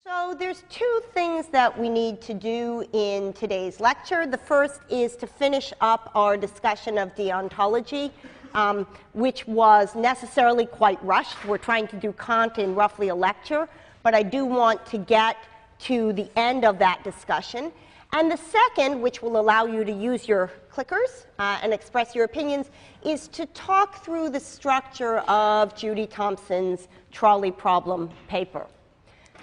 So there's two things that we need to do in today's lecture. The first is to finish up our discussion of deontology, which was necessarily quite rushed. We're trying to do Kant in roughly a lecture, but I do want to get to the end of that discussion. And the second, which will allow you to use your clickers and express your opinions, is to talk through the structure of Judy Thompson's trolley problem paper.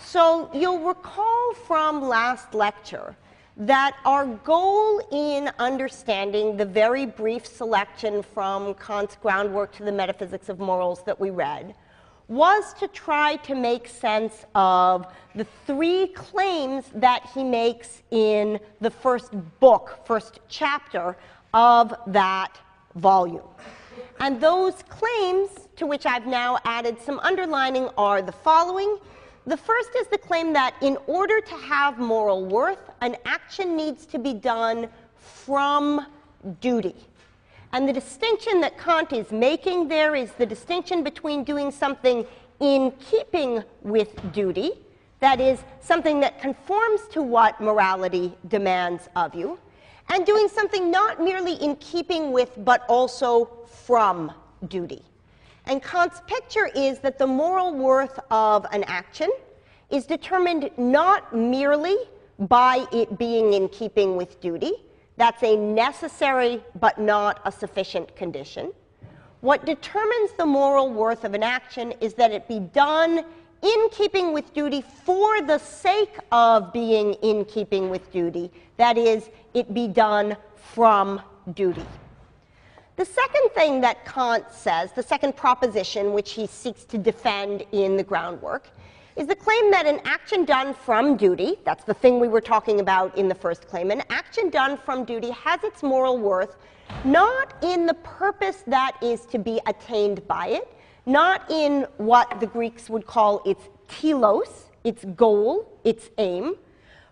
So you'll recall from last lecture that our goal in understanding the very brief selection from Kant's Groundwork to the Metaphysics of Morals that we read was to try to make sense of the three claims that he makes in the first chapter of that volume. And those claims, to which I've now added some underlining, are the following. The first is the claim that in order to have moral worth, an action needs to be done from duty. And the distinction that Kant is making there is the distinction between doing something in keeping with duty, that is, something that conforms to what morality demands of you, and doing something not merely in keeping with, but also from duty. And Kant's picture is that the moral worth of an action is determined not merely by it being in keeping with duty. That's a necessary but not a sufficient condition. What determines the moral worth of an action is that it be done in keeping with duty for the sake of being in keeping with duty. That is, it be done from duty. The second thing that Kant says, the second proposition which he seeks to defend in the Groundwork, is the claim that an action done from duty, that's the thing we were talking about in the first claim, an action done from duty has its moral worth not in the purpose that is to be attained by it, not in what the Greeks would call its telos, its goal, its aim,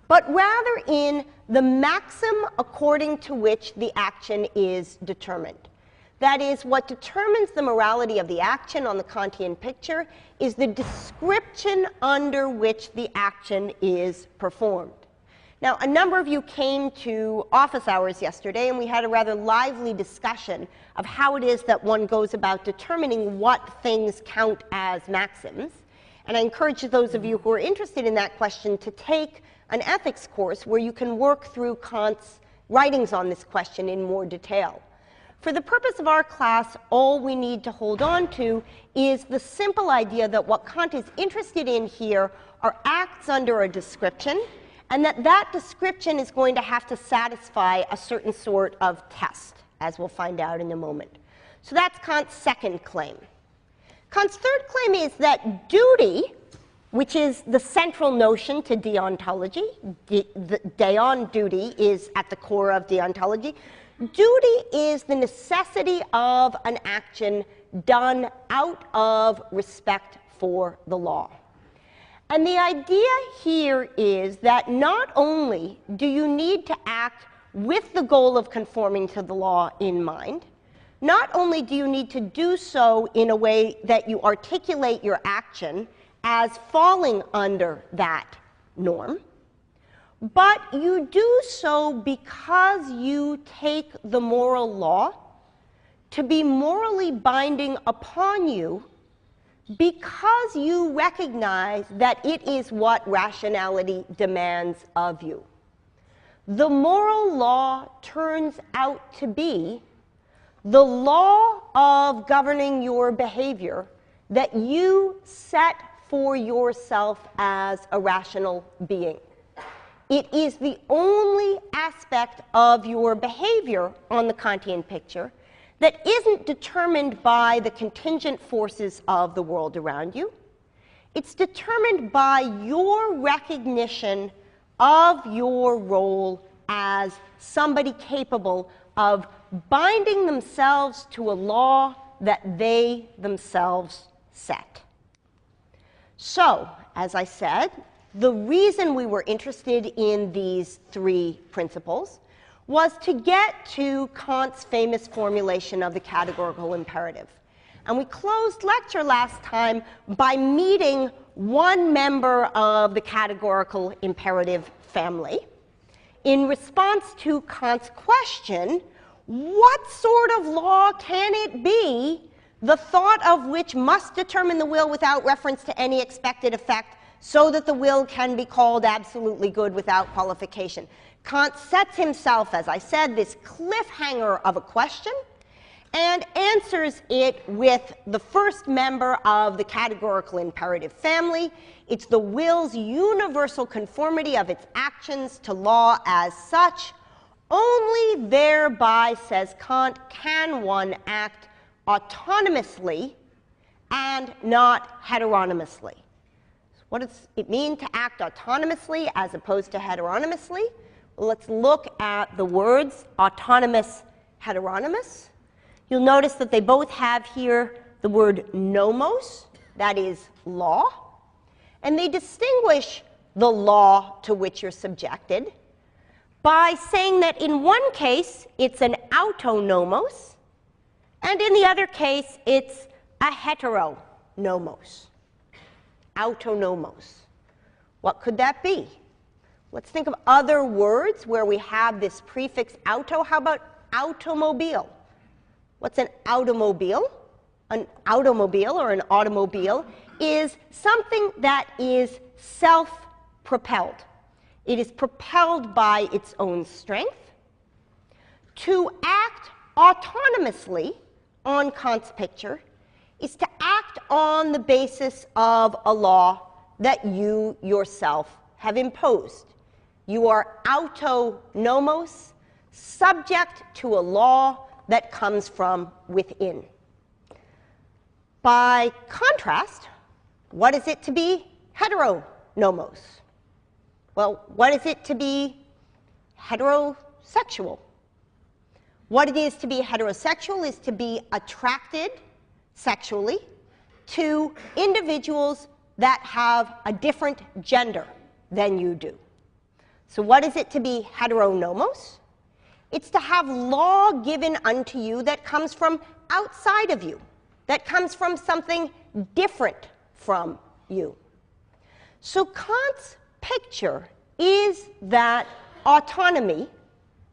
but rather in the maxim according to which the action is determined. That is, what determines the morality of the action on the Kantian picture is the description under which the action is performed. Now, a number of you came to office hours yesterday, and we had a rather lively discussion of how it is that one goes about determining what things count as maxims. And I encourage those of you who are interested in that question to take an ethics course where you can work through Kant's writings on this question in more detail. For the purpose of our class, all we need to hold on to is the simple idea that what Kant is interested in here are acts under a description, and that that description is going to have to satisfy a certain sort of test, as we'll find out in a moment. So that's Kant's second claim. Kant's third claim is that duty, which is the central notion to deontology, deon, duty, is at the core of deontology. Duty is the necessity of an action done out of respect for the law. And the idea here is that not only do you need to act with the goal of conforming to the law in mind, not only do you need to do so in a way that you articulate your action as falling under that norm, but you do so because you take the moral law to be morally binding upon you because you recognize that it is what rationality demands of you. The moral law turns out to be the law of governing your behavior that you set for yourself as a rational being. It is the only aspect of your behavior on the Kantian picture that isn't determined by the contingent forces of the world around you. It's determined by your recognition of your role as somebody capable of binding themselves to a law that they themselves set. So, as I said, the reason we were interested in these three principles was to get to Kant's famous formulation of the categorical imperative. And we closed lecture last time by meeting one member of the categorical imperative family. In response to Kant's question, what sort of law can it be, the thought of which must determine the will without reference to any expected effect, so that the will can be called absolutely good without qualification? Kant sets himself, as I said, this cliffhanger of a question, and answers it with the first member of the categorical imperative family. It's the will's universal conformity of its actions to law as such. Only thereby, says Kant, can one act autonomously and not heteronomously. What does it mean to act autonomously as opposed to heteronomously? Well, let's look at the words autonomous, heteronomous. You'll notice that they both have here the word nomos, that is law, and they distinguish the law to which you're subjected by saying that in one case it's an autonomos, and in the other case it's a heteronomos. Autonomos. What could that be? Let's think of other words where we have this prefix auto. How about automobile? What's an automobile? An automobile or an automobile is something that is self-propelled. It is propelled by its own strength. To act autonomously on Kant's picture is to act on the basis of a law that you yourself have imposed. You are autonomos, subject to a law that comes from within. By contrast, what is it to be heteronomos? Well, what is it to be heterosexual? What it is to be heterosexual is to be attracted sexually to individuals that have a different gender than you do. So what is it to be heteronomos? It's to have law given unto you that comes from outside of you, that comes from something different from you. So Kant's picture is that autonomy,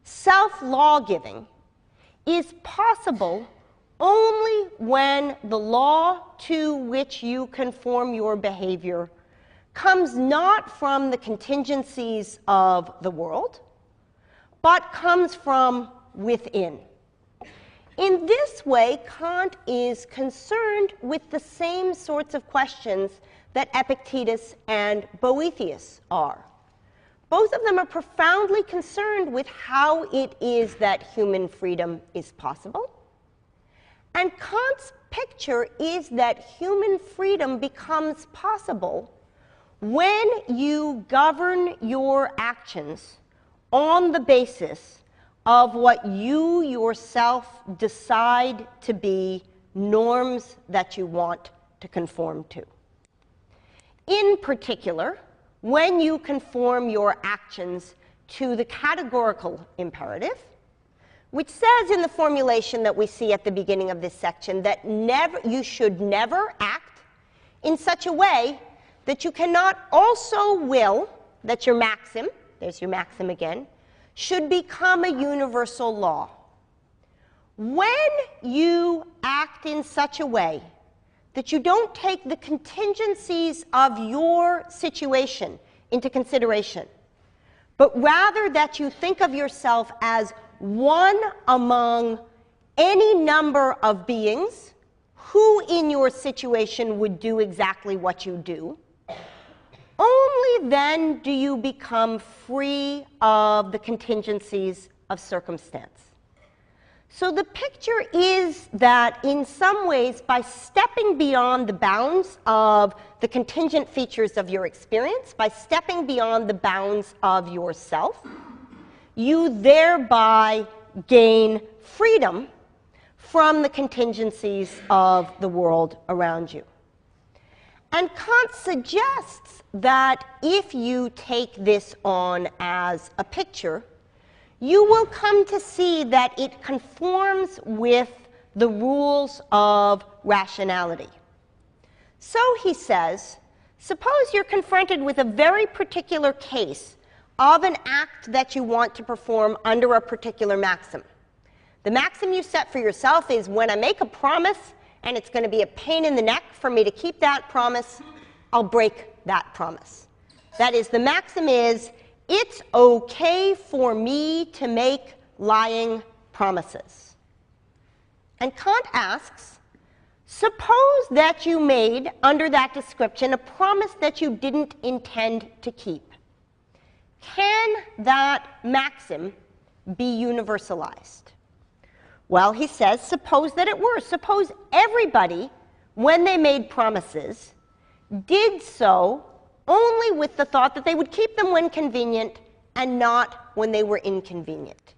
self-law-giving, is possible only when the law to which you conform your behavior comes not from the contingencies of the world, but comes from within. In this way, Kant is concerned with the same sorts of questions that Epictetus and Boethius are. Both of them are profoundly concerned with how it is that human freedom is possible. And Kant's picture is that human freedom becomes possible when you govern your actions on the basis of what you yourself decide to be norms that you want to conform to. In particular, when you conform your actions to the categorical imperative, which says in the formulation that we see at the beginning of this section that you should never act in such a way that you cannot also will that your maxim, there's your maxim again, should become a universal law. When you act in such a way that you don't take the contingencies of your situation into consideration, but rather that you think of yourself as one among any number of beings who in your situation would do exactly what you do, only then do you become free of the contingencies of circumstance. So the picture is that in some ways, by stepping beyond the bounds of the contingent features of your experience, by stepping beyond the bounds of yourself, you thereby gain freedom from the contingencies of the world around you. And Kant suggests that if you take this on as a picture, you will come to see that it conforms with the rules of rationality. So he says Suppose you're confronted with a very particular case of an act that you want to perform under a particular maxim. The maxim you set for yourself is, when I make a promise and it's going to be a pain in the neck for me to keep that promise, I'll break that promise. That is, the maxim is, it's okay for me to make lying promises. And Kant asks, suppose that you made, under that description, a promise that you didn't intend to keep. Can that maxim be universalized? Well, he says, suppose that it were. Suppose everybody, when they made promises, did so only with the thought that they would keep them when convenient and not when they were inconvenient.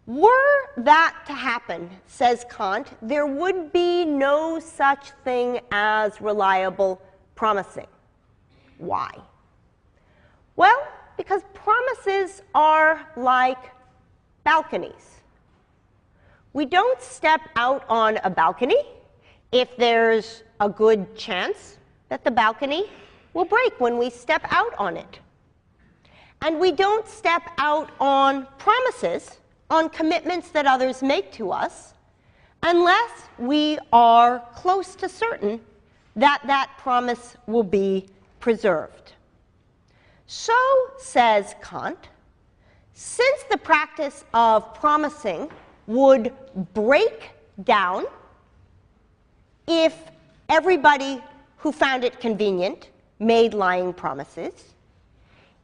Were that to happen, says Kant, there would be no such thing as reliable promising. Why? Well, because promises are like balconies. We don't step out on a balcony if there's a good chance that the balcony will break when we step out on it. And we don't step out on promises, on commitments that others make to us, unless we are close to certain that that promise will be preserved. So, says Kant, since the practice of promising would break down if everybody who found it convenient made lying promises,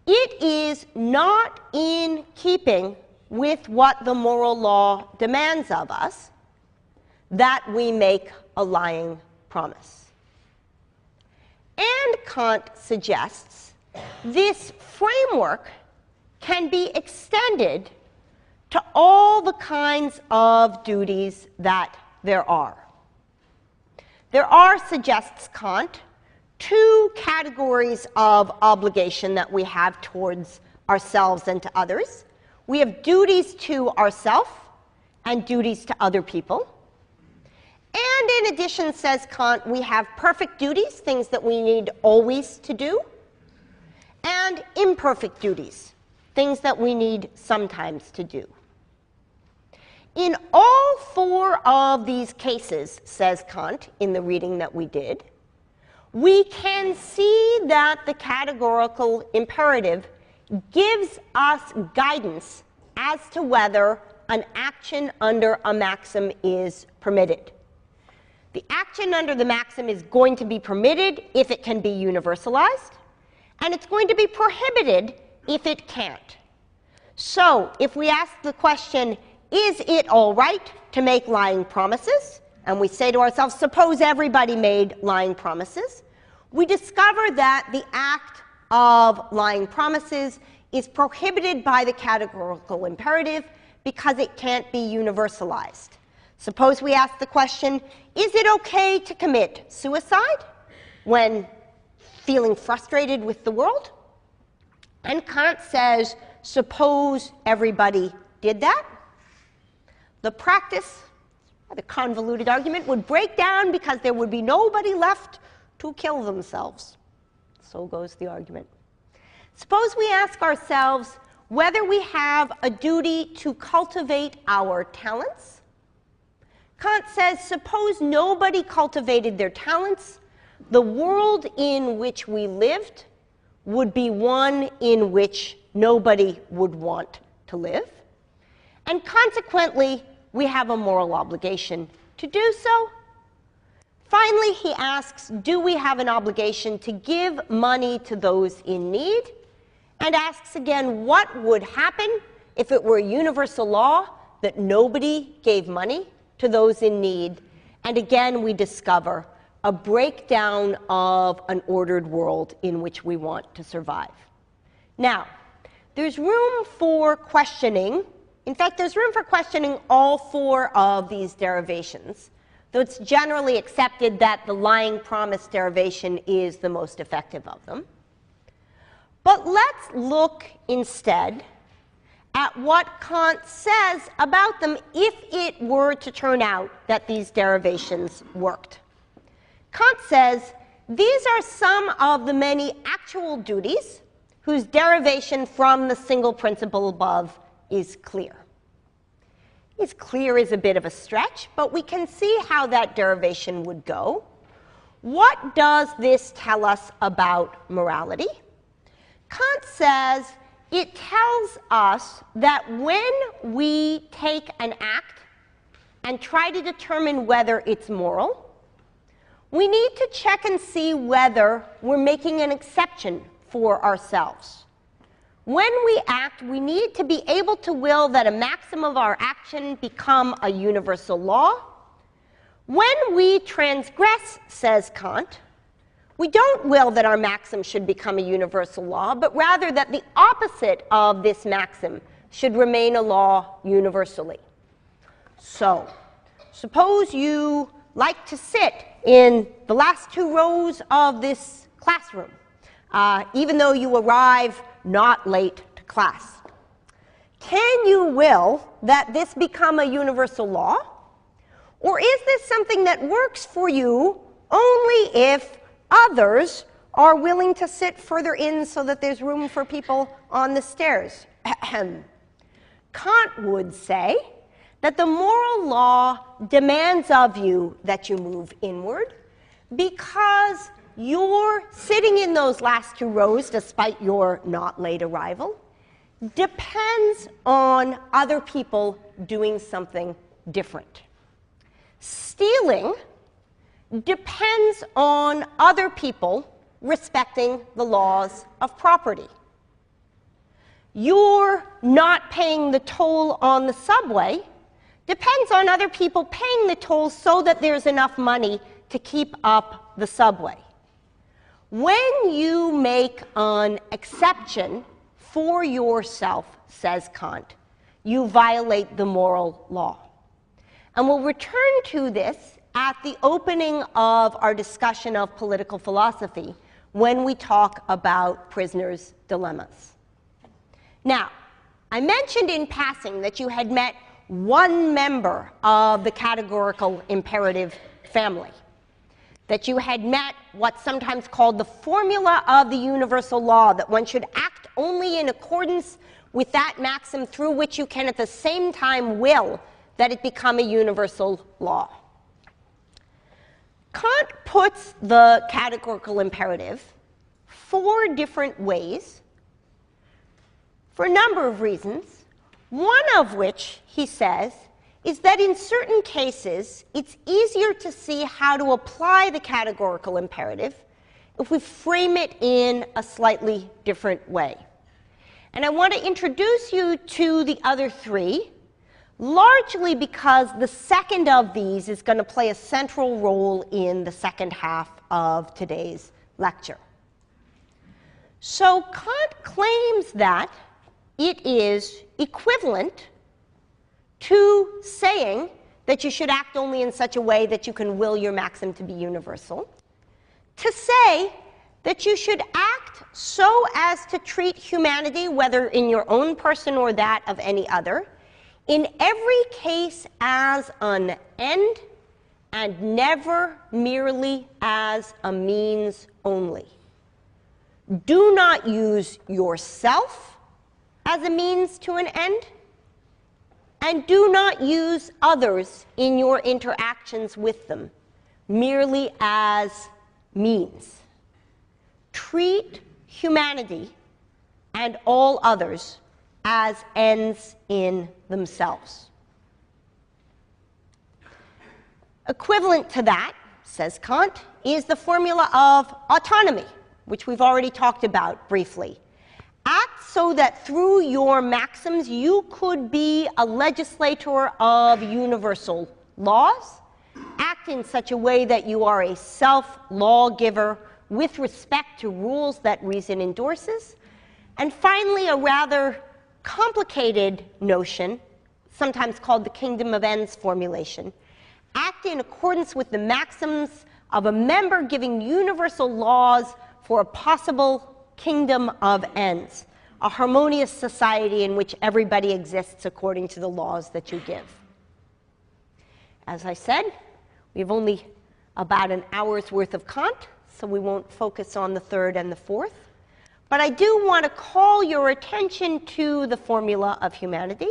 it is not in keeping with what the moral law demands of us that we make a lying promise. And Kant suggests this framework can be extended to all the kinds of duties that there are. There are, suggests Kant, two categories of obligation that we have towards ourselves and to others. We have duties to ourselves and duties to other people. And in addition, says Kant, we have perfect duties, things that we need always to do, and imperfect duties, things that we need sometimes to do. In all four of these cases, says Kant, in the reading that we did, we can see that the categorical imperative gives us guidance as to whether an action under a maxim is permitted. The action under the maxim is going to be permitted if it can be universalized, and it's going to be prohibited if it can't. So, if we ask the question, is it all right to make lying promises? And we say to ourselves, suppose everybody made lying promises. We discover that the act of lying promises is prohibited by the categorical imperative because it can't be universalized. Suppose we ask the question, is it okay to commit suicide when feeling frustrated with the world? And Kant says, suppose everybody did that. The practice, the convoluted argument, would break down because there would be nobody left to kill themselves. So goes the argument. Suppose we ask ourselves whether we have a duty to cultivate our talents. Kant says, suppose nobody cultivated their talents, the world in which we lived would be one in which nobody would want to live. And consequently, we have a moral obligation to do so. Finally, he asks, do we have an obligation to give money to those in need? And asks again, what would happen if it were a universal law that nobody gave money to those in need? And again, we discover a breakdown of an ordered world in which we want to survive. Now, there's room for questioning. In fact, there's room for questioning all four of these derivations, though it's generally accepted that the lying promise derivation is the most effective of them. But let's look instead at what Kant says about them if it were to turn out that these derivations worked. Kant says, these are some of the many actual duties whose derivation from the single principle above is clear. Is clear is a bit of a stretch, but we can see how that derivation would go. What does this tell us about morality? Kant says it tells us that when we take an act and try to determine whether it's moral, we need to check and see whether we're making an exception for ourselves. When we act, we need to be able to will that a maxim of our action become a universal law. When we transgress, says Kant, we don't will that our maxim should become a universal law, but rather that the opposite of this maxim should remain a law universally. So, suppose you like to sit in the last 2 rows of this classroom, even though you arrive not late to class. Can you will that this become a universal law? Or is this something that works for you only if others are willing to sit further in so that there's room for people on the stairs? Kant would say that the moral law demands of you that you move inward because your sitting in those last 2 rows, despite your not late arrival, depends on other people doing something different. Stealing depends on other people respecting the laws of property. Your not paying the toll on the subway depends on other people paying the toll so that there's enough money to keep up the subway. When you make an exception for yourself, says Kant, you violate the moral law. And we'll return to this at the opening of our discussion of political philosophy when we talk about prisoners' dilemmas. Now, I mentioned in passing that you had met one member of the categorical imperative family, that you had met what's sometimes called the formula of the universal law, that one should act only in accordance with that maxim through which you can at the same time will that it become a universal law. Kant puts the categorical imperative 4 different ways for a number of reasons, one of which, he says, is that in certain cases, it's easier to see how to apply the categorical imperative if we frame it in a slightly different way. And I want to introduce you to the other 3, largely because the second of these is going to play a central role in the second half of today's lecture. So Kant claims that it is equivalent to saying that you should act only in such a way that you can will your maxim to be universal, to say that you should act so as to treat humanity, whether in your own person or that of any other, in every case as an end and never merely as a means only. Do not use yourself as a means to an end, and do not use others in your interactions with them merely as means. Treat humanity and all others as ends in themselves. Equivalent to that, says Kant, is the formula of autonomy, which we've already talked about briefly. Act so that through your maxims you could be a legislator of universal laws. Act in such a way that you are a self-lawgiver with respect to rules that reason endorses. And finally, a rather complicated notion, sometimes called the kingdom of ends formulation. Act in accordance with the maxims of a member giving universal laws for a possible kingdom of ends, a harmonious society in which everybody exists according to the laws that you give. As I said, we have only about an hour's worth of Kant, so we won't focus on the third and the fourth. But I do want to call your attention to the formula of humanity,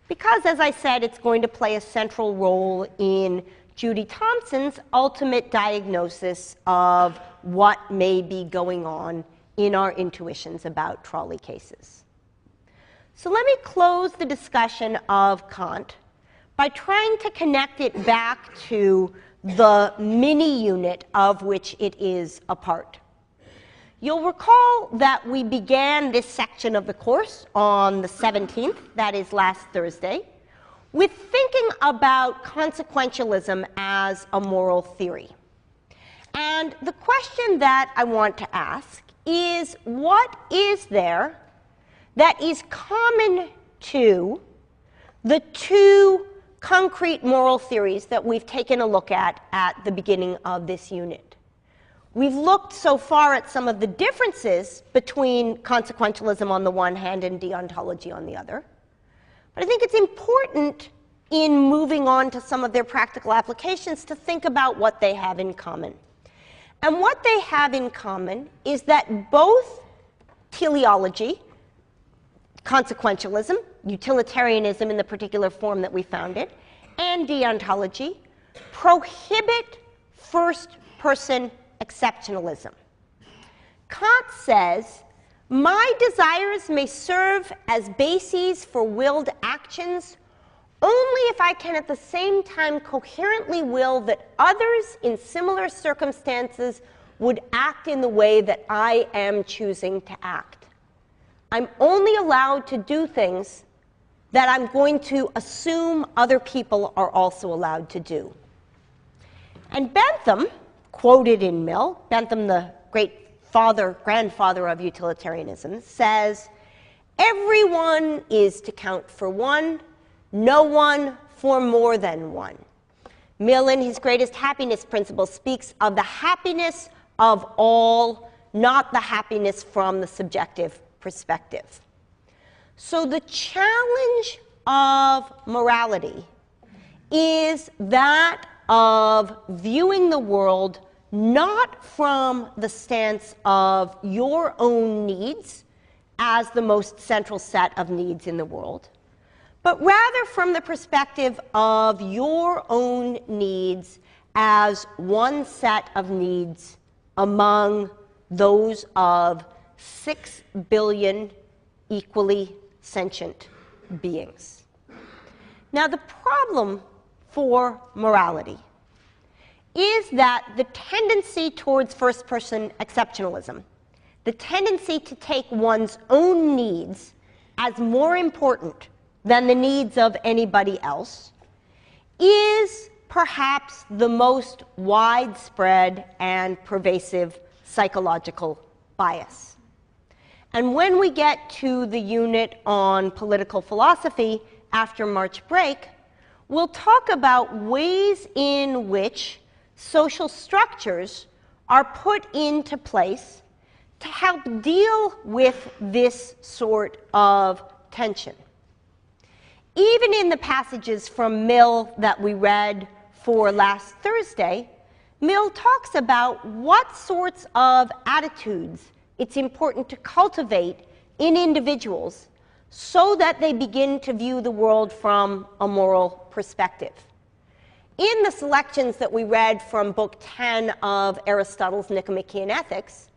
because, as I said, it's going to play a central role in Judy Thompson's ultimate diagnosis of what may be going on in our intuitions about trolley cases. So let me close the discussion of Kant by trying to connect it back to the mini unit of which it is a part. You'll recall that we began this section of the course on the 17th, that is last Thursday, with thinking about consequentialism as a moral theory. And the question that I want to ask is, what is there that is common to the two concrete moral theories that we've taken a look at the beginning of this unit? We've looked so far at some of the differences between consequentialism on the one hand and deontology on the other. But I think it's important in moving on to some of their practical applications to think about what they have in common. And what they have in common is that both teleology, consequentialism, utilitarianism in the particular form that we found it, and deontology prohibit first-person exceptionalism. Kant says, my desires may serve as bases for willed actions only if I can at the same time coherently will that others in similar circumstances would act in the way that I am choosing to act. I'm only allowed to do things that I'm going to assume other people are also allowed to do. And Bentham, quoted in Mill, Bentham, the great grandfather of utilitarianism, says, everyone is to count for one, no one for more than one. Mill, in his greatest happiness principle, speaks of the happiness of all, not the happiness from the subjective perspective. So the challenge of morality is that of viewing the world not from the stance of your own needs as the most central set of needs in the world, but rather from the perspective of your own needs as one set of needs among those of 6 billion equally sentient beings. Now, the problem for morality is that the tendency towards first-person exceptionalism, the tendency to take one's own needs as more important than the needs of anybody else, is perhaps the most widespread and pervasive psychological bias. And when we get to the unit on political philosophy after March break, we'll talk about ways in which social structures are put into place to help deal with this sort of tension. Even in the passages from Mill that we read for last Thursday, Mill talks about what sorts of attitudes it's important to cultivate in individuals so that they begin to view the world from a moral perspective. In the selections that we read from Book 10 of Aristotle's Nicomachean Ethics,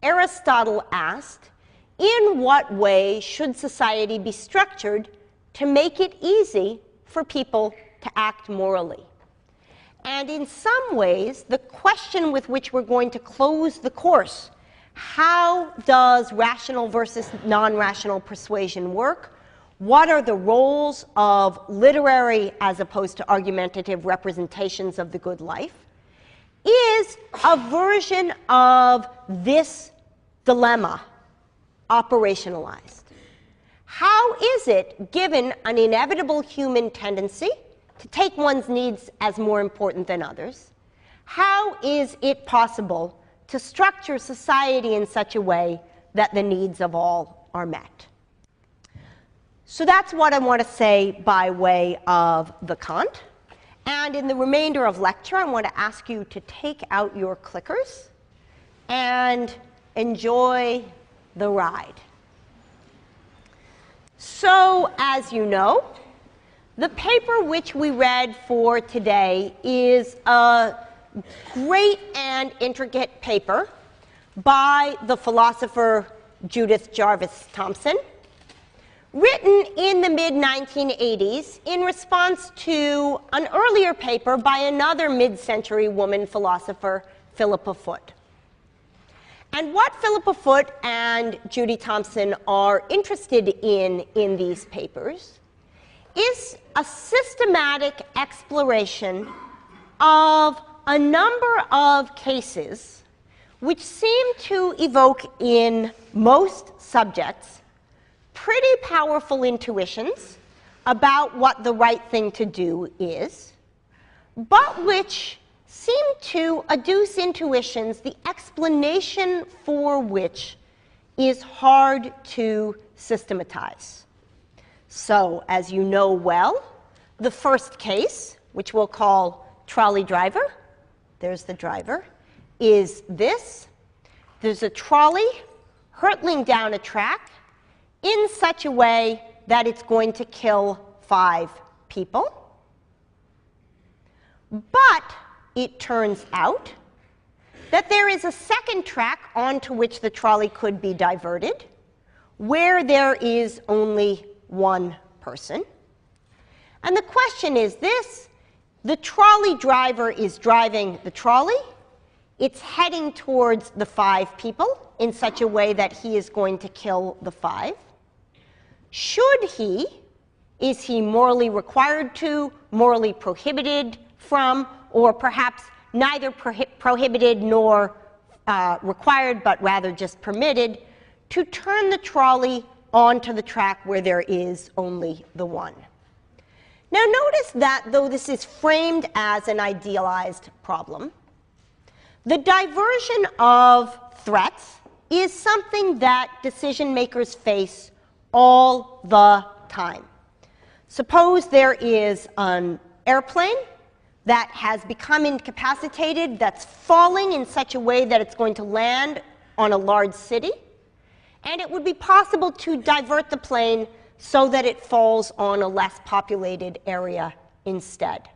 Aristotle asked, in what way should society be structured to make it easy for people to act morally? And in some ways, the question with which we're going to close the course, how does rational versus non-rational persuasion work? What are the roles of literary as opposed to argumentative representations of the good life? Is a version of this dilemma operationalized. How is it, given an inevitable human tendency to take one's needs as more important than others, how is it possible to structure society in such a way that the needs of all are met? So that's what I want to say by way of the Kant. And in the remainder of lecture, I want to ask you to take out your clickers and enjoy the ride. So, as you know, the paper which we read for today is a great and intricate paper by the philosopher Judith Jarvis Thomson, written in the mid-1980s in response to an earlier paper by another mid-century woman philosopher, Philippa Foot. And what Philippa Foot and Judy Thomson are interested in these papers is a systematic exploration of a number of cases which seem to evoke in most subjects pretty powerful intuitions about what the right thing to do is, but which seem to adduce intuitions, the explanation for which is hard to systematize. So, as you know well, the first case, which we'll call trolley driver, there's the driver, is this. There's a trolley hurtling down a track in such a way that it's going to kill 5 people. But it turns out that there is a second track onto which the trolley could be diverted, where there is only 1 person. And the question is this: the trolley driver is driving the trolley. It's heading towards the 5 people in such a way that he is going to kill the 5. Should he, is he morally required to, morally prohibited from, or perhaps neither prohibited nor required, but rather just permitted, to turn the trolley onto the track where there is only the 1? Now notice that though this is framed as an idealized problem, the diversion of threats is something that decision makers face all the time. Suppose there is an airplane that has become incapacitated, that's falling in such a way that it's going to land on a large city, and it would be possible to divert the plane so that it falls on a less populated area instead.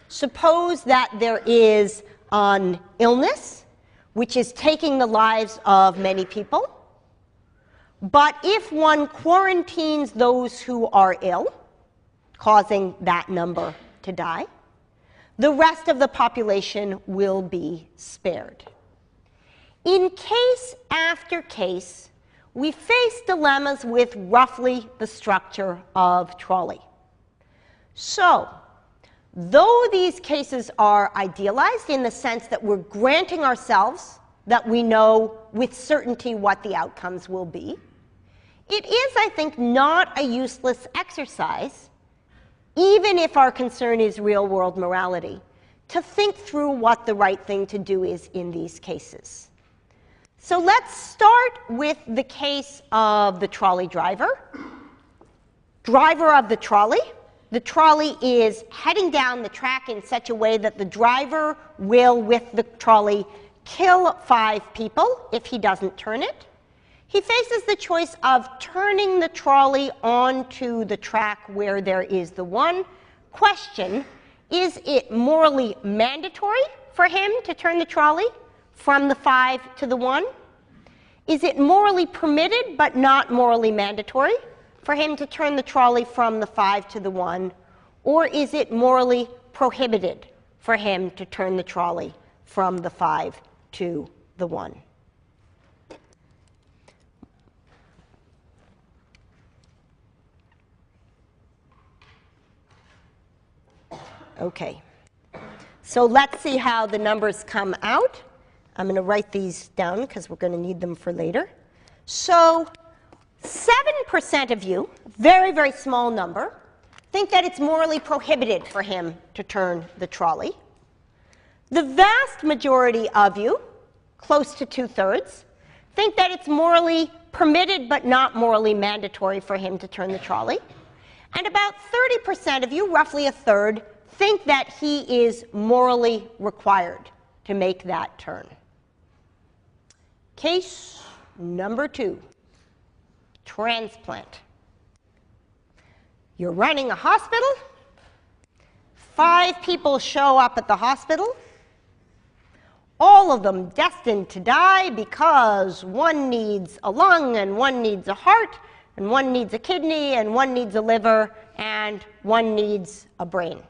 Suppose that there is an illness which is taking the lives of many people, but if one quarantines those who are ill, causing that number to die, the rest of the population will be spared. In case after case, we face dilemmas with roughly the structure of trolley. So, though these cases are idealized in the sense that we're granting ourselves that we know with certainty what the outcomes will be, it is, I think, not a useless exercise, even if our concern is real-world morality, to think through what the right thing to do is in these cases. So let's start with the case of the trolley driver. Driver of the trolley. The trolley is heading down the track in such a way that the driver will, with the trolley, kill 5 people if he doesn't turn it. He faces the choice of turning the trolley onto the track where there is the 1. Question: is it morally mandatory for him to turn the trolley from the 5 to the 1? Is it morally permitted but not morally mandatory for him to turn the trolley from the 5 to the 1? Or is it morally prohibited for him to turn the trolley from the 5 to the 1? Okay, so let's see how the numbers come out. I'm going to write these down because we're going to need them for later. So 7% of you, very, very small number, think that it's morally prohibited for him to turn the trolley. The vast majority of you, close to 2/3, think that it's morally permitted but not morally mandatory for him to turn the trolley. And about 30% of you, roughly 1/3, think that he is morally required to make that turn. Case number 2, transplant. You're running a hospital. 5 people show up at the hospital. All of them destined to die because one needs a lung, and one needs a heart, and one needs a kidney, and one needs a liver, and one needs a brain.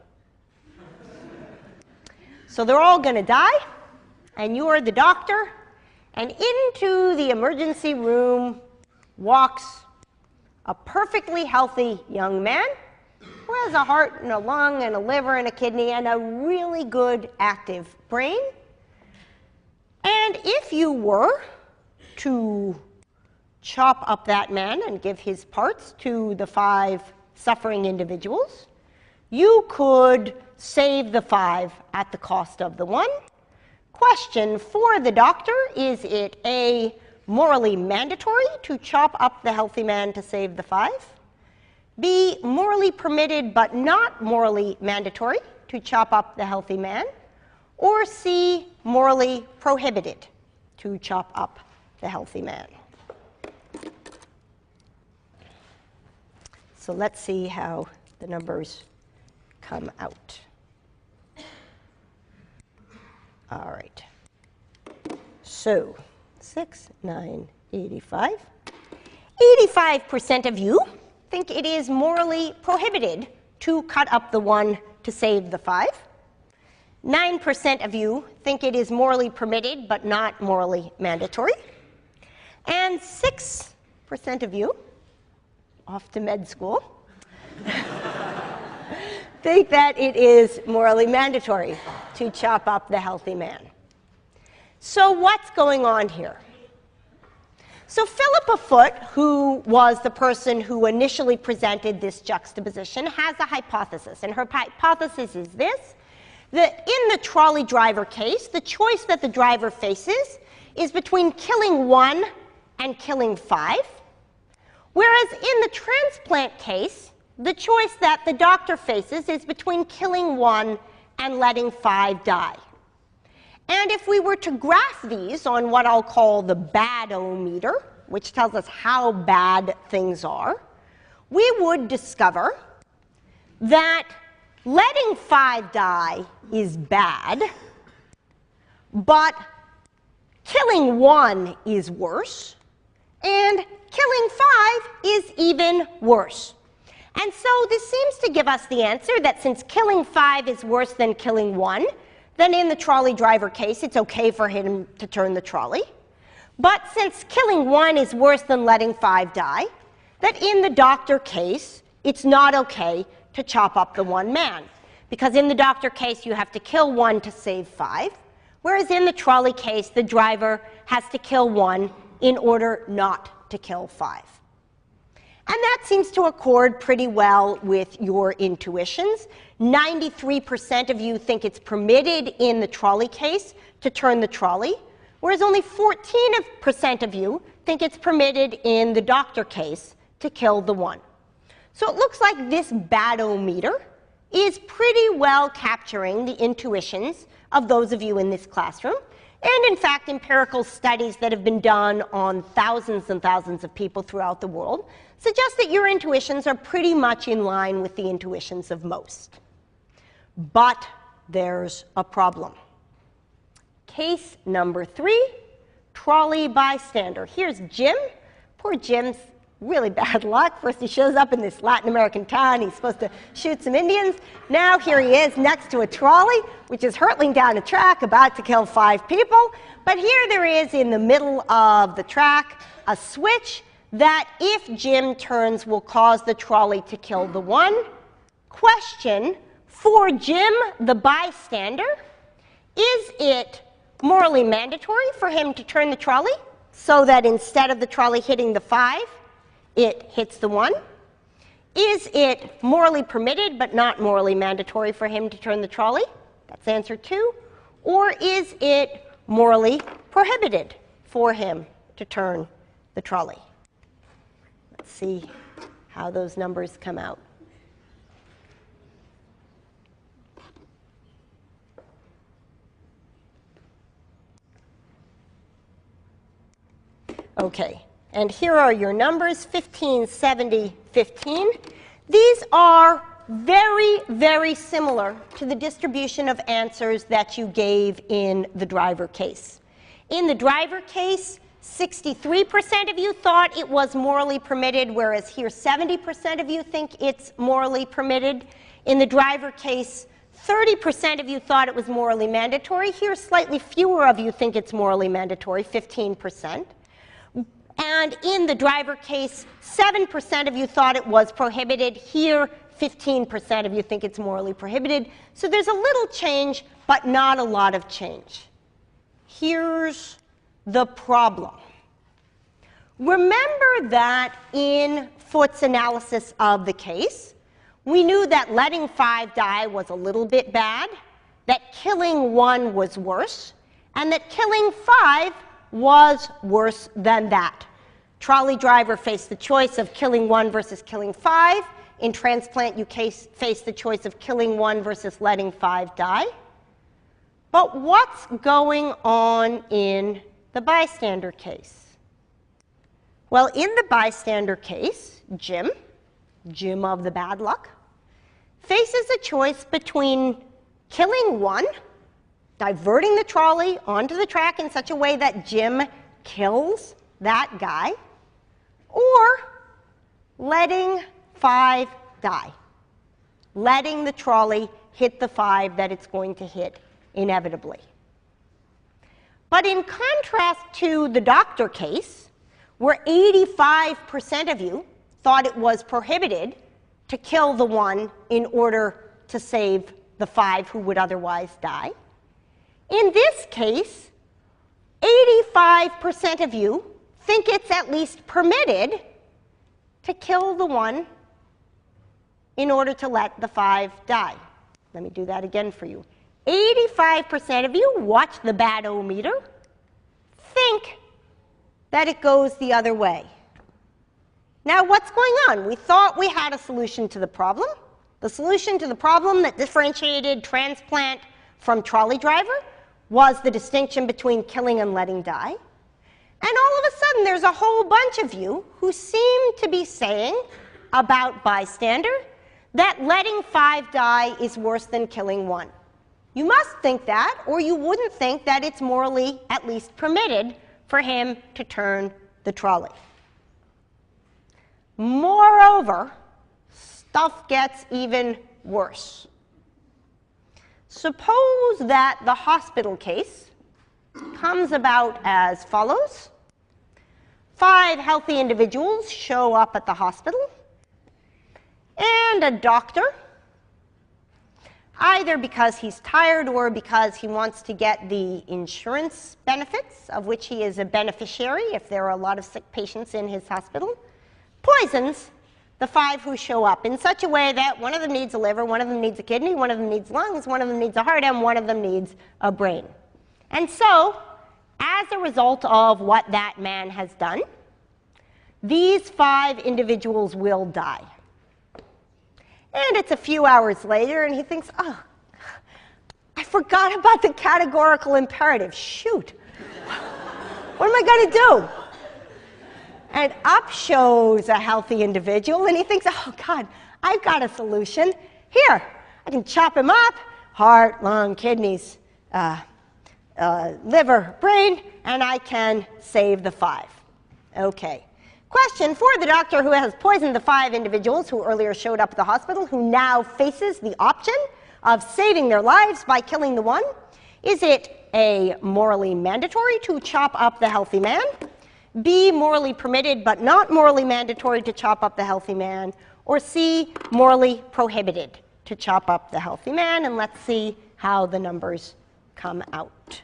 So they're all going to die, and you're the doctor, and into the emergency room walks a perfectly healthy young man who has a heart and a lung and a liver and a kidney and a really good active brain. And if you were to chop up that man and give his parts to the 5 suffering individuals, you could save the 5 at the cost of the 1. Question for the doctor: is it A, morally mandatory to chop up the healthy man to save the 5? B, morally permitted but not morally mandatory to chop up the healthy man? Or C, morally prohibited to chop up the healthy man? So let's see how the numbers come out. All right. So 6, 9, 85. 85% of you think it is morally prohibited to cut up the 1 to save the 5. 9% of you think it is morally permitted but not morally mandatory. And 6% of you, off to med school, think that it is morally mandatory to chop up the healthy man. So what's going on here? So Philippa Foot, who was the person who initially presented this juxtaposition, has a hypothesis. And her hypothesis is this: that in the trolley driver case, the choice that the driver faces is between killing 1 and killing 5. Whereas in the transplant case, the choice that the doctor faces is between killing 1 and letting 5 die. And if we were to graph these on what I'll call the bad-o-meter, which tells us how bad things are, we would discover that letting 5 die is bad, but killing 1 is worse, and killing 5 is even worse. And so this seems to give us the answer that since killing 5 is worse than killing 1, then in the trolley driver case, it's okay for him to turn the trolley. But since killing 1 is worse than letting 5 die, that in the doctor case, it's not okay to chop up the 1 man. Because in the doctor case, you have to kill 1 to save 5, whereas in the trolley case, the driver has to kill 1 in order not to kill 5. And that seems to accord pretty well with your intuitions. 93% of you think it's permitted in the trolley case to turn the trolley, whereas only 14% of you think it's permitted in the doctor case to kill the 1. So it looks like this bad-o-meter is pretty well capturing the intuitions of those of you in this classroom. And in fact, empirical studies that have been done on thousands and thousands of people throughout the world suggest that your intuitions are pretty much in line with the intuitions of most. But there's a problem. Case number 3, trolley bystander. Here's Jim. Poor Jim's really bad luck. First he shows up in this Latin American town. He's supposed to shoot some Indians. Now here he is next to a trolley, which is hurtling down a track, about to kill 5 people. But here there is in the middle of the track a switch that, if Jim turns, will cause the trolley to kill the 1. Question for Jim, the bystander: is it morally mandatory for him to turn the trolley so that instead of the trolley hitting the 5, it hits the 1? Is it morally permitted but not morally mandatory for him to turn the trolley? That's answer 2. Or is it morally prohibited for him to turn the trolley? Let's see how those numbers come out. Okay, and here are your numbers, 15, 70, 15. These are very, very similar to the distribution of answers that you gave in the driver case. In the driver case, 63% of you thought it was morally permitted, whereas here 70% of you think it's morally permitted. In the driver case, 30% of you thought it was morally mandatory. Here, slightly fewer of you think it's morally mandatory, 15%. And in the driver case, 7% of you thought it was prohibited. Here, 15% of you think it's morally prohibited. So there's a little change, but not a lot of change. Here's the problem. Remember that in Foote's analysis of the case, we knew that letting 5 die was a little bit bad, that killing 1 was worse, and that killing 5 was worse than that. Trolley driver faced the choice of killing 1 versus killing 5. In transplant, you face the choice of killing 1 versus letting 5 die. But what's going on in the bystander case? Well, in the bystander case, Jim of the bad luck, faces a choice between killing 1, diverting the trolley onto the track in such a way that Jim kills that guy, or letting 5 die, letting the trolley hit the 5 that it's going to hit inevitably. But in contrast to the doctor case, where 85% of you thought it was prohibited to kill the 1 in order to save the 5 who would otherwise die, in this case, 85% of you think it's at least permitted to kill the 1 in order to let the 5 die. Let me do that again for you. 85% of you, watch the bad-o-meter, think that it goes the other way. Now, what's going on? We thought we had a solution to the problem. The solution to the problem that differentiated transplant from trolley driver was the distinction between killing and letting die. And all of a sudden, there's a whole bunch of you who seem to be saying about bystander that letting 5 die is worse than killing 1. You must think that, or you wouldn't think that it's morally at least permitted for him to turn the trolley. Moreover, stuff gets even worse. Suppose that the hospital case comes about as follows. 5 healthy individuals show up at the hospital, and a doctor, either because he's tired or because he wants to get the insurance benefits, of which he is a beneficiary if there are a lot of sick patients in his hospital, poisons the 5 who show up in such a way that one of them needs a liver, one of them needs a kidney, one of them needs lungs, one of them needs a heart, and one of them needs a brain. And so, as a result of what that man has done, these 5 individuals will die. And it's a few hours later, and he thinks, oh, I forgot about the categorical imperative. Shoot. What am I going to do? And up shows a healthy individual, and he thinks, oh, God, I've got a solution. Here, I can chop him up, heart, lung, kidneys, liver, brain, and I can save the 5. Okay. Question for the doctor who has poisoned the 5 individuals who earlier showed up at the hospital, who now faces the option of saving their lives by killing the 1. Is it A, morally mandatory to chop up the healthy man? B, morally permitted but not morally mandatory to chop up the healthy man? Or C, morally prohibited to chop up the healthy man? And let's see how the numbers come out.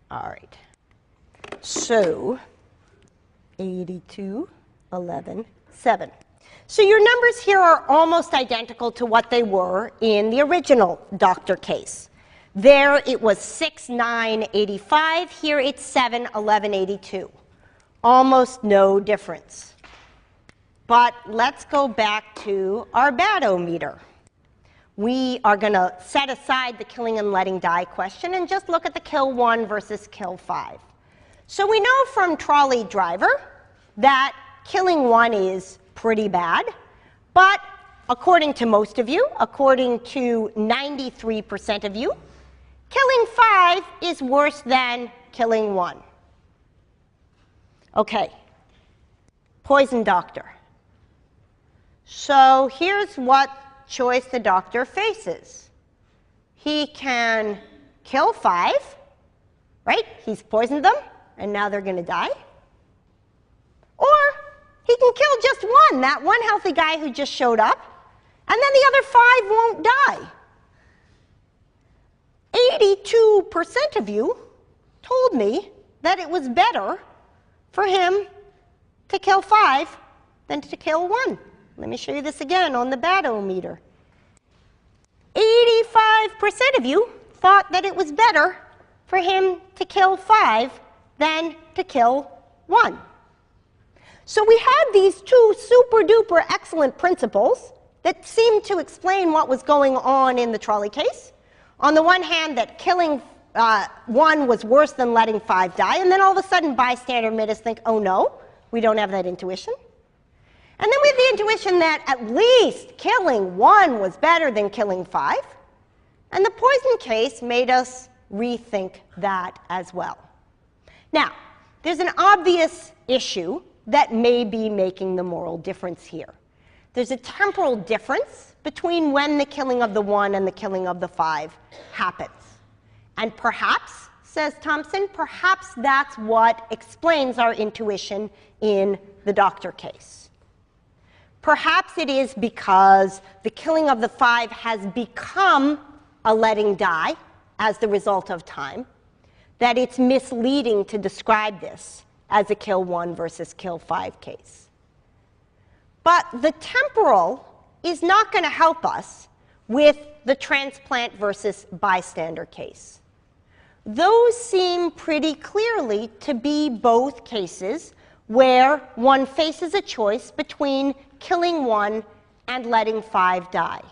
All right. So 82, 11, 7. So your numbers here are almost identical to what they were in the original doctor case. There it was 6, 9, 85. Here it's 7, 11, 82. Almost no difference. But let's go back to our bad-o-meter. we are going to set aside the killing and letting die question and just look at the kill 1 versus kill 5. So we know from trolley driver that killing 1 is pretty bad, but according to most of you, according to 93% of you, killing 5 is worse than killing 1. Okay, poison doctor. So here's what choice the doctor faces. He can kill 5, right? He's poisoned them, and now they're going to die. Or he can kill just 1, that one healthy guy who just showed up, and then the other 5 won't die. 82% of you told me that it was better for him to kill 5 than to kill 1. Let me show you this again on the bad-o-meter. 85% of you thought that it was better for him to kill 5 than to kill 1. So we had these two super-duper excellent principles that seemed to explain what was going on in the trolley case. On the one hand, that killing 1 was worse than letting 5 die, and then all of a sudden bystander made us think, oh no, we don't have that intuition. And then we had the intuition that at least killing 1 was better than killing 5. And the poison case made us rethink that as well. Now, there's an obvious issue that may be making the moral difference here. There's a temporal difference between when the killing of the 1 and the killing of the 5 happens. And perhaps, says Thompson, perhaps that's what explains our intuition in the doctor case. Perhaps it is because the killing of the 5 has become a letting die as the result of time, that it's misleading to describe this as a kill 1 versus kill 5 case. But the temporal is not going to help us with the transplant versus bystander case. Those seem pretty clearly to be both cases where one faces a choice between killing 1 and letting 5 die.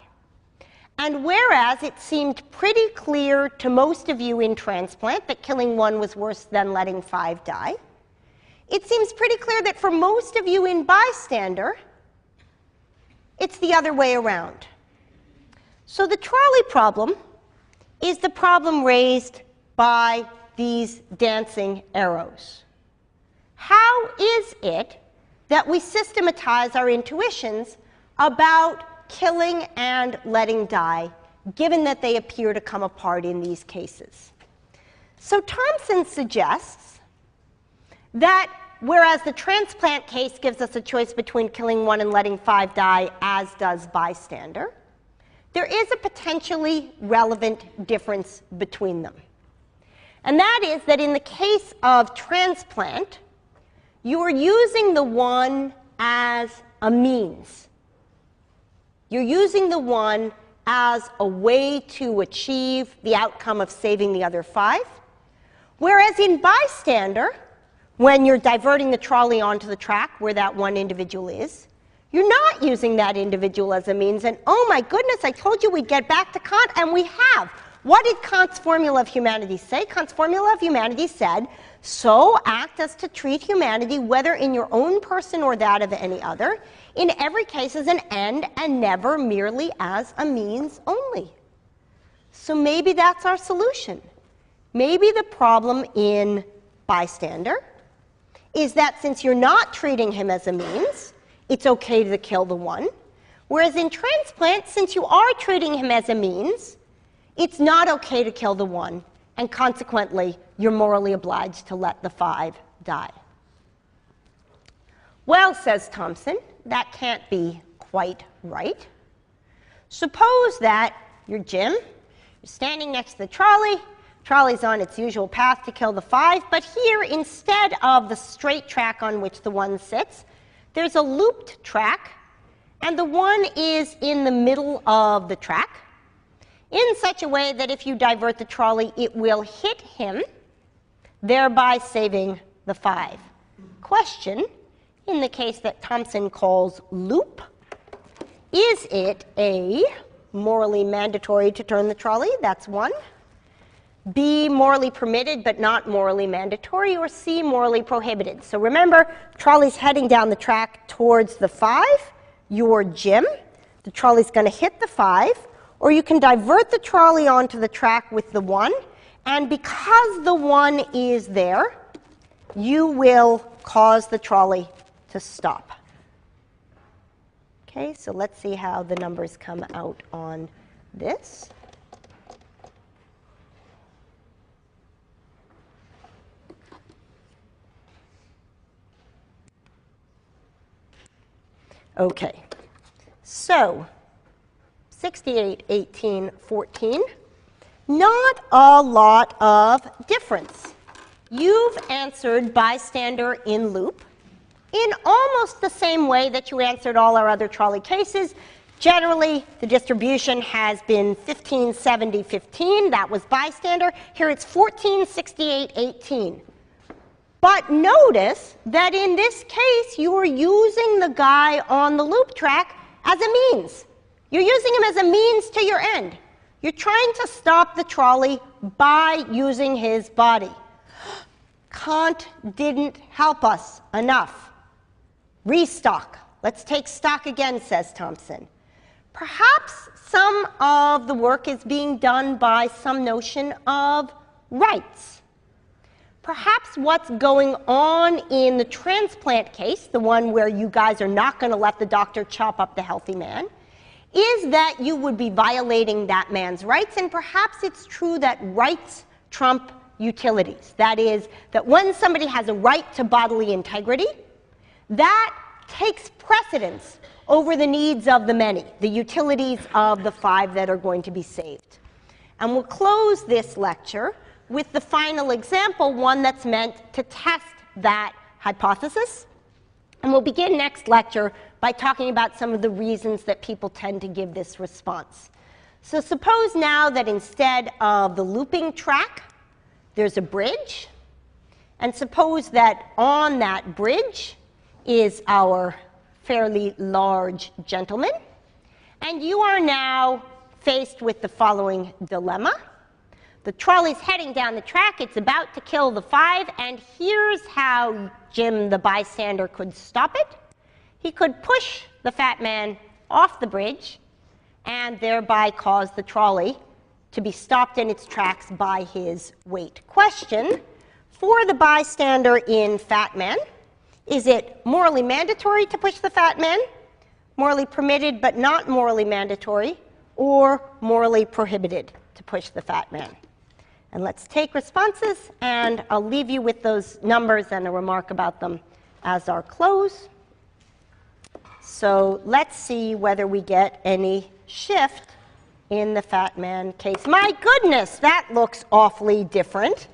And whereas it seemed pretty clear to most of you in transplant that killing 1 was worse than letting 5 die, it seems pretty clear that for most of you in bystander, it's the other way around. So the trolley problem is the problem raised by these dancing arrows. How is it that we systematize our intuitions about killing and letting die, given that they appear to come apart in these cases? So Thompson suggests that whereas the transplant case gives us a choice between killing 1 and letting 5 die, as does bystander, there is a potentially relevant difference between them. And that is that in the case of transplant, you are using the 1 as a means. You're using the 1 as a way to achieve the outcome of saving the other 5. Whereas in bystander, when you're diverting the trolley onto the track where that one individual is, you're not using that individual as a means. And oh my goodness, I told you we'd get back to Kant, and we have. What did Kant's formula of humanity say? Kant's formula of humanity said, so act as to treat humanity, whether in your own person or that of any other, in every case as an end and never merely as a means only. So maybe that's our solution. Maybe the problem in bystander is that since you're not treating him as a means, it's okay to kill the 1. Whereas in transplant, since you are treating him as a means, it's not okay to kill the 1, and consequently, you're morally obliged to let the 5 die. Well, says Thompson, that can't be quite right. Suppose that you're Jim, you're standing next to the trolley, trolley's on its usual path to kill the 5, but here, instead of the straight track on which the 1 sits, there's a looped track, and the 1 is in the middle of the track, in such a way that if you divert the trolley, it will hit him, thereby saving the 5. Question, in the case that Thompson calls loop, is it a morally mandatory to turn the trolley. That's 1. B, morally permitted but not morally mandatory. Or C, morally prohibited. So remember, trolley's heading down the track towards the 5. You're Jim. The trolley's going to hit the 5. Or you can divert the trolley onto the track with the 1. And because the 1 is there, you will cause the trolley to stop. Okay, so let's see how the numbers come out on this. Okay, so 68, 18, 14, not a lot of difference. You've answered bystander in loop in almost the same way that you answered all our other trolley cases. Generally, the distribution has been 15, 70, 15. That was bystander. Here it's 14, 68, 18. But notice that in this case, you are using the guy on the loop track as a means. You're using him as a means to your end. You're trying to stop the trolley by using his body. Kant didn't help us enough. Restock. Let's take stock again, says Thompson. Perhaps some of the work is being done by some notion of rights. Perhaps what's going on in the transplant case, the one where you guys are not going to let the doctor chop up the healthy man, is that you would be violating that man's rights, and perhaps it's true that rights trump utilities. That is, that when somebody has a right to bodily integrity, that takes precedence over the needs of the many, the utilities of the 5 that are going to be saved. And we'll close this lecture with the final example, one that's meant to test that hypothesis. And we'll begin next lecture by talking about some of the reasons that people tend to give this response. So suppose now that instead of the looping track, there's a bridge. And suppose that on that bridge is our fairly large gentleman. And you are now faced with the following dilemma. The trolley's heading down the track. It's about to kill the 5. And here's how Jim, the bystander, could stop it. He could push the fat man off the bridge and thereby cause the trolley to be stopped in its tracks by his weight. Question, for the bystander in fat man, is it morally mandatory to push the fat man, morally permitted but not morally mandatory, or morally prohibited to push the fat man? And let's take responses, and I'll leave you with those numbers and a remark about them as our close. So let's see whether we get any shift in the fat man case. My goodness, that looks awfully different.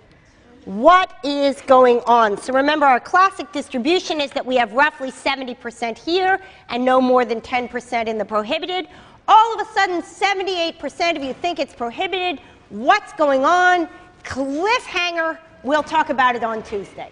What is going on? So remember, our classic distribution is that we have roughly 70% here and no more than 10% in the prohibited. All of a sudden, 78% of you think it's prohibited. What's going on? Cliffhanger. We'll talk about it on Tuesday.